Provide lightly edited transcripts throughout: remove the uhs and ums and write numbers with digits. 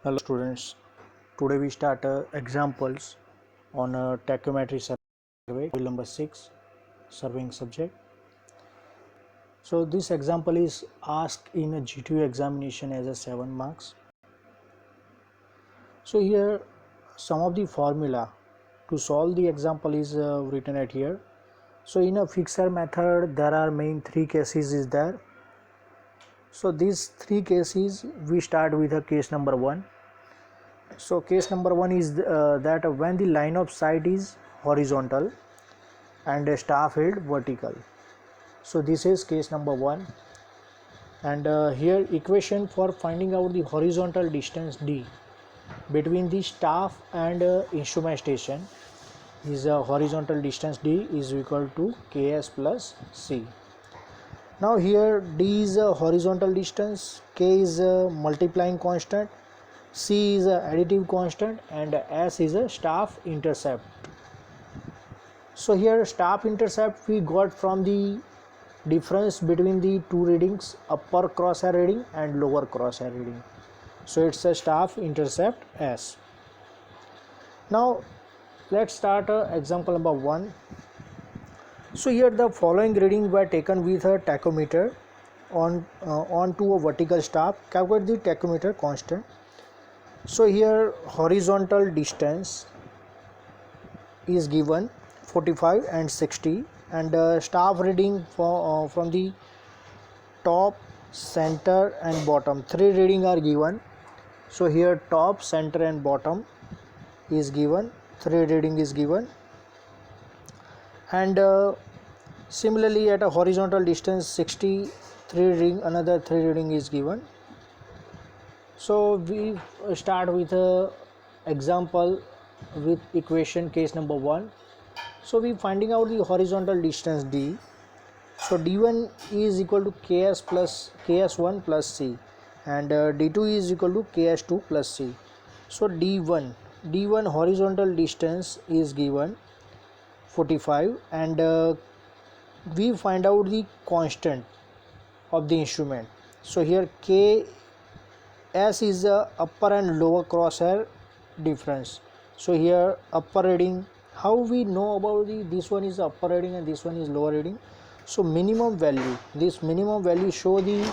Hello students, today we start examples on tachometry survey, number 6, surveying subject. So this example is asked in a GTU examination as a 7 marks. So here some of the formula to solve the example is written at here. So in a fixer method there are main 3 cases is there. So these 3 cases we start with a case number 1. So case number 1 is that when the line of sight is horizontal and a staff head vertical. So this is case number 1, and here equation for finding out the horizontal distance D between the staff and instrument station is horizontal distance D is equal to Ks plus C. Now here D is a horizontal distance, K is a multiplying constant, C is a additive constant, and S is a staff intercept. So here staff intercept we got from the difference between the two readings, upper crosshair reading and lower crosshair reading. So it's a staff intercept S. Now let's start example number 1. So here the following readings were taken with a tachometer onto a vertical staff. Calculate the tachometer constant. So here horizontal distance is given 45 and 60, and staff reading from the top, center and bottom, 3 reading are given. So here top, center and bottom is given, 3 reading is given, and similarly at a horizontal distance 60, 3 reading, another 3 reading is given. So we start with a example with equation case number 1. So we finding out the horizontal distance D. So D1 is equal to Ks plus Ks1 plus C, and D2 is equal to Ks2 plus C. So D1 horizontal distance is given 45, and we find out the constant of the instrument. So here K S is the upper and lower crosshair difference. So here upper reading, how we know about this one is upper reading and this one is lower reading. So minimum value, this minimum value show the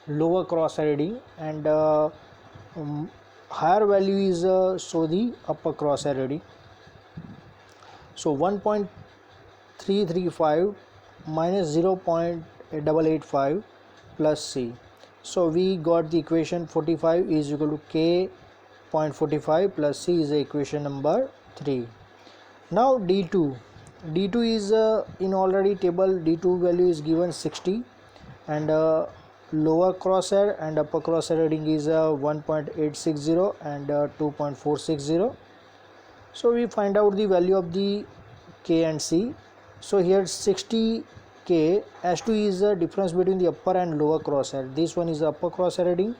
lower crosshair reading, and higher value is show the upper crosshair reading. So 1.335 minus 0.885 plus C. So we got the equation 45 is equal to K 0.45 plus C is the equation number 3. Now D2 is in already table, D2 value is given 60, and lower crosshair and upper crosshair reading is 1.860 and 2.460. So we find out the value of the K and C. So here 60 K, S2 is the difference between the upper and lower crosshair. This one is the upper crosshair reading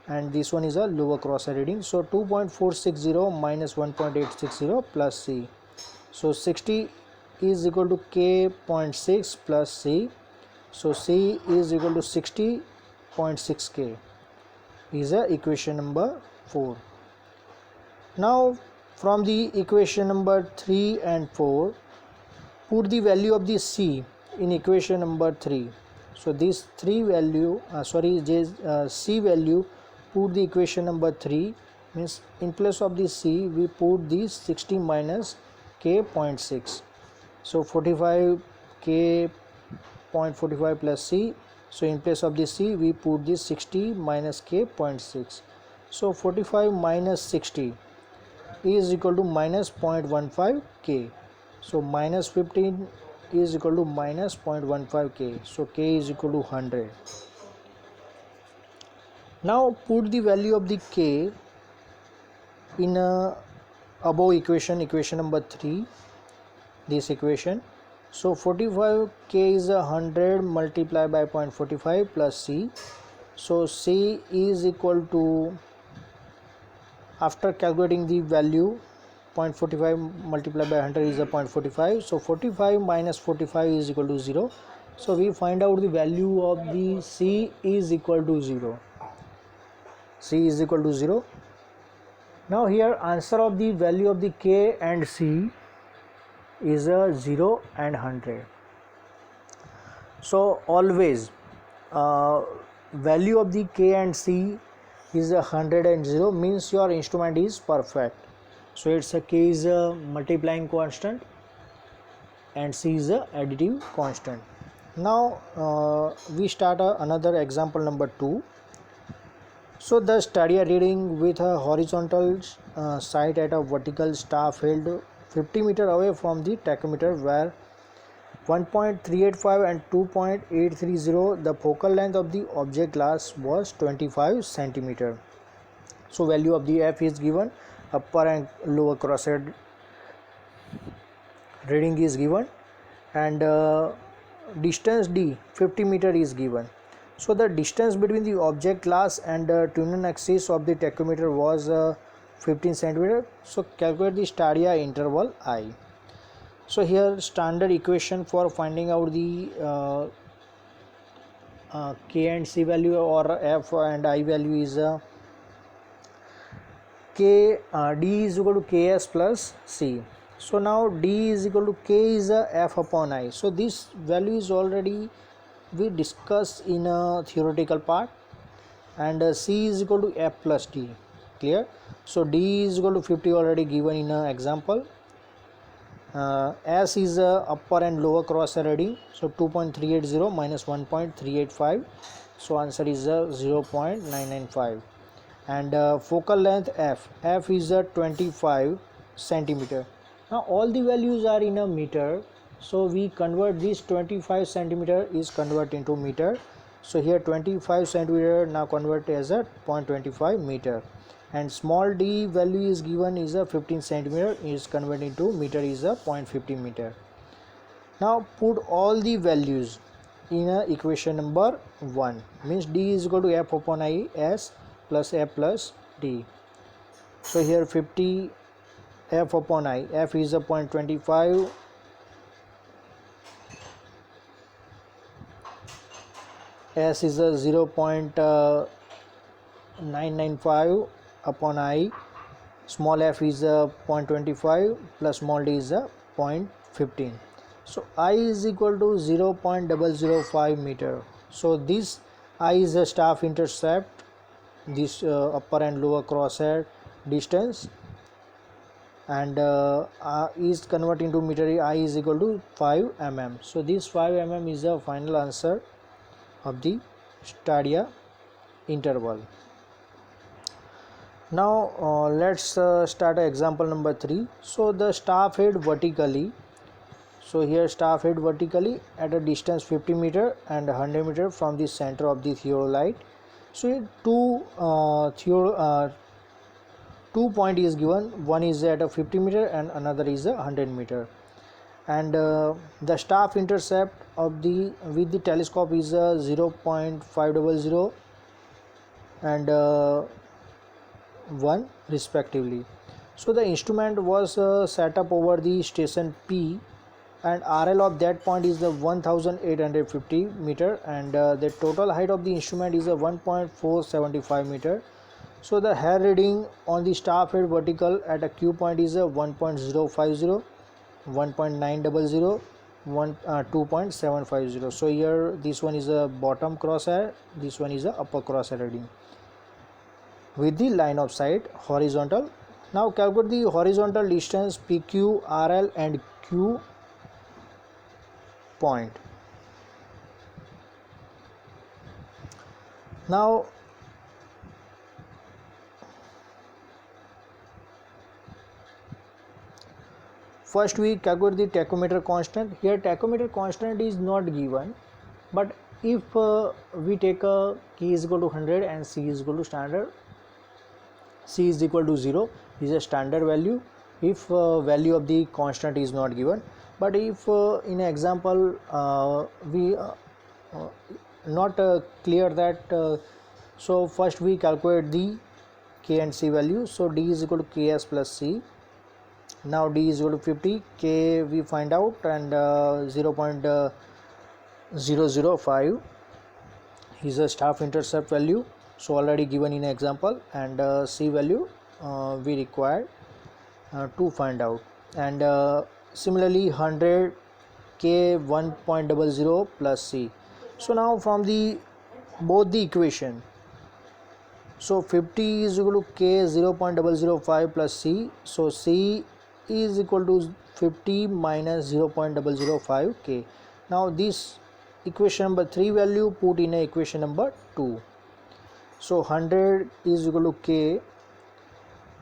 and this one is a lower crosshair reading. So 2.460 minus 1.860 plus C. So 60 is equal to K 0.6 plus C. So C is equal to 60.6 K is a equation number 4. Now from the equation number 3 and 4, put the value of the C in equation number 3. So this C value, put the equation number 3, means in place of the C we put the 60 minus K 0.6. So 45 K 0.45 plus C. So in place of the C we put the 60 minus K 0.6. So 45 minus 60 is equal to minus 0.15 K. So minus 15 is equal to minus 0.15 K. So K is equal to 100. Now put the value of the K in above equation number 3, this equation. So 45 K is 100 multiplied by 0.45 plus C. So C is equal to, after calculating the value, 0.45 multiplied by 100 is a 0.45. So 45 minus 45 is equal to 0. So we find out the value of the C is equal to 0. C is equal to 0. Now here answer of the value of the K and C is a 0 and 100. So always value of the K and C is 100 and 0 means your instrument is perfect. So it's a K is a multiplying constant and C is a additive constant. Now we start another example number 2. So the study reading with a horizontal sight at a vertical staff held 50 meter away from the tachometer where 1.385 and 2.830 the focal length of the object glass was 25 centimeter. So value of the F is given, upper and lower crosshead reading is given, and distance D 50 meter is given. So the distance between the object glass and the tunnel axis of the tachometer was 15 centimeter. So calculate the stadia interval I. So here standard equation for finding out the K and C value or F and I value is D is equal to Ks plus C. So now D is equal to K is F upon I. So this value is already we discussed in a theoretical part, and C is equal to F plus D. Clear? So D is equal to 50 already given in an example. S is upper and lower cross reading, so 2.380 minus 1.385, so answer is 0.995. and focal length F is 25 centimeter. Now all the values are in a meter, so we convert this 25 centimeter is convert into meter. So here 25 centimeter now convert as a 0.25 meter, and small d value is given is a 15 centimeter is converted into meter is a 0.50 meter. Now put all the values in equation number 1, means d is equal to F upon I S plus F plus D. So here 50 F upon I, F is a 0.25, S is a 0.995 upon I, small f is a 0.25 plus small d is a 0.15. So I is equal to 0.005 meter. So this I is a staff intercept, this upper and lower crosshair distance, and is converted into meter. I is equal to 5 mm. So this 5 mm is the final answer of the stadia interval. Now let's start example number 3. So the staff head vertically, so here staff head vertically at a distance 50 meter and 100 meter from the center of the theodolite. So two point is given, one is at a 50 meter and another is a 100 meter, and the staff intercept of the with the telescope is 0.500 and 1 respectively. So the instrument was set up over the station P, and RL of that point is the 1850 meter, and the total height of the instrument is a 1.475 meter. So the hair reading on the staff head vertical at a Q point is a 1.050, 1.900, 2.750. So here this one is a bottom crosshair, this one is a upper crosshair reading with the line of sight horizontal. Now calculate the horizontal distance PQ, RL and Q point. Now first we calculate the tachometer constant. Here tachometer constant is not given, but if we take a K is equal to 100 and C is equal to standard, C is equal to 0 is a standard value if value of the constant is not given. But if in example we not clear that, so first we calculate the K and C value. So D is equal to Ks plus C. Now D is equal to 50, K we find out, and 0.005 is a staff intercept value, so already given in example, and C value we require to find out. And similarly 100 k 1.00 plus c. So now from the both the equation, so 50 is equal to k 0.005 plus c, so c is equal to 50 minus 0.005 k. Now this equation number 3 value put in a equation number 2. So 100 is equal to k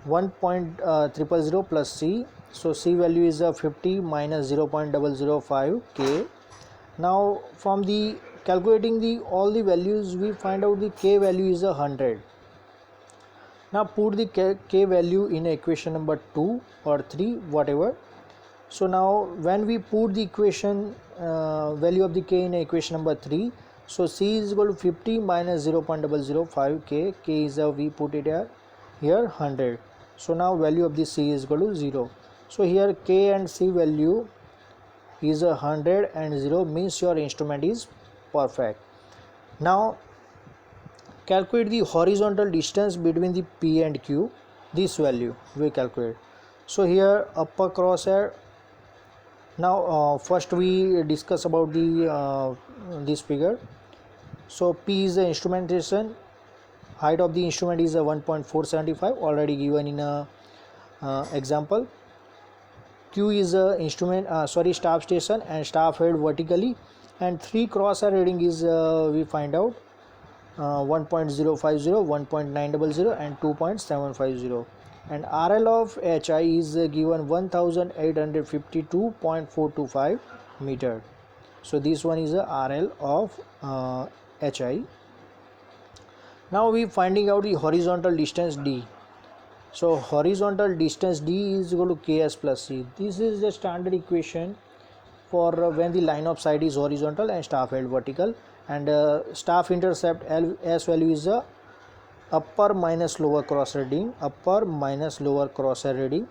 1.000 plus c, so c value is 50 minus 0.005 k. Now from the calculating the all the values, we find out the k value is 100. Now put the k value in equation number 2 or 3, whatever. So now when we put the equation value of the k in equation number 3, so c is equal to 50 minus 0.005 k, k is we put it here 100. So now value of the c is equal to 0. So here k and c value is 100 and 0, means your instrument is perfect. Now calculate the horizontal distance between the P and Q. This value we calculate. So here upper crosshair. Now first we discuss about the this figure. So P is the instrumentation. Height of the instrument is 1.475, already given in a example. Q is a instrument staff station and staff head vertically, and 3 crosshair reading is we find out 1.050, 1.900 and 2.750, and RL of HI is given 1852.425 meter. So this one is a RL of HI. Now we finding out the horizontal distance D. So horizontal distance D is equal to Ks plus C. This is the standard equation for when the line of sight is horizontal and staff head vertical, and staff intercept S value is upper minus lower cross reading, upper minus lower crosshair reading.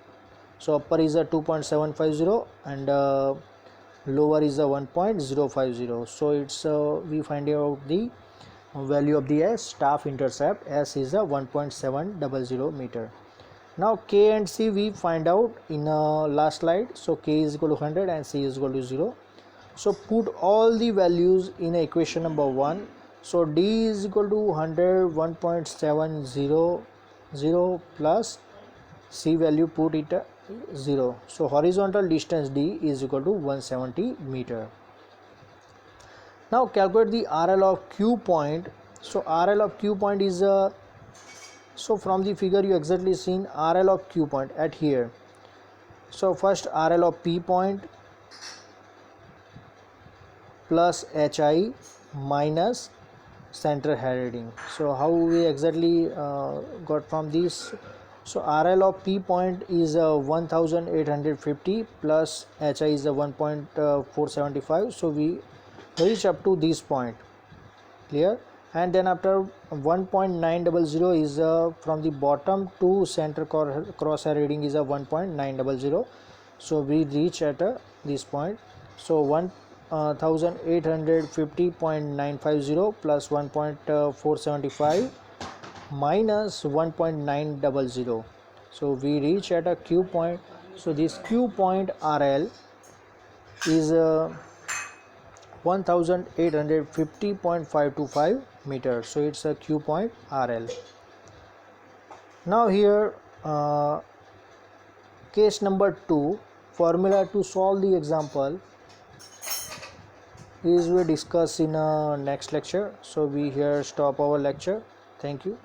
So upper is a 2.750 and lower is a 1.050. So it's we find out the value of the S staff intercept. S is a 1.700 meter. Now K and C we find out in last slide. So K is equal to 100 and C is equal to 0. So put all the values in equation number 1. So D is equal to 100, 1.700 plus C value put it 0. So horizontal distance D is equal to 170 meter. Now calculate the RL of Q point. So RL of Q point is so from the figure you exactly seen RL of Q point at here. So first RL of P point plus HI minus center head reading. So how we exactly got from this? So RL of P point is 1850 plus HI is 1.475. So we reach up to this point, clear? And then after 1.900 is from the bottom to center crosshair reading is a 1.900. So we reach at this point. So 1850.950 plus 1.475 minus 1.900. So we reach at a Q point. So this Q point RL is 1850.525 meters. So it's a Q point RL. Now here case number 2, formula to solve the example is we discuss in next lecture. So we here stop our lecture. Thank you.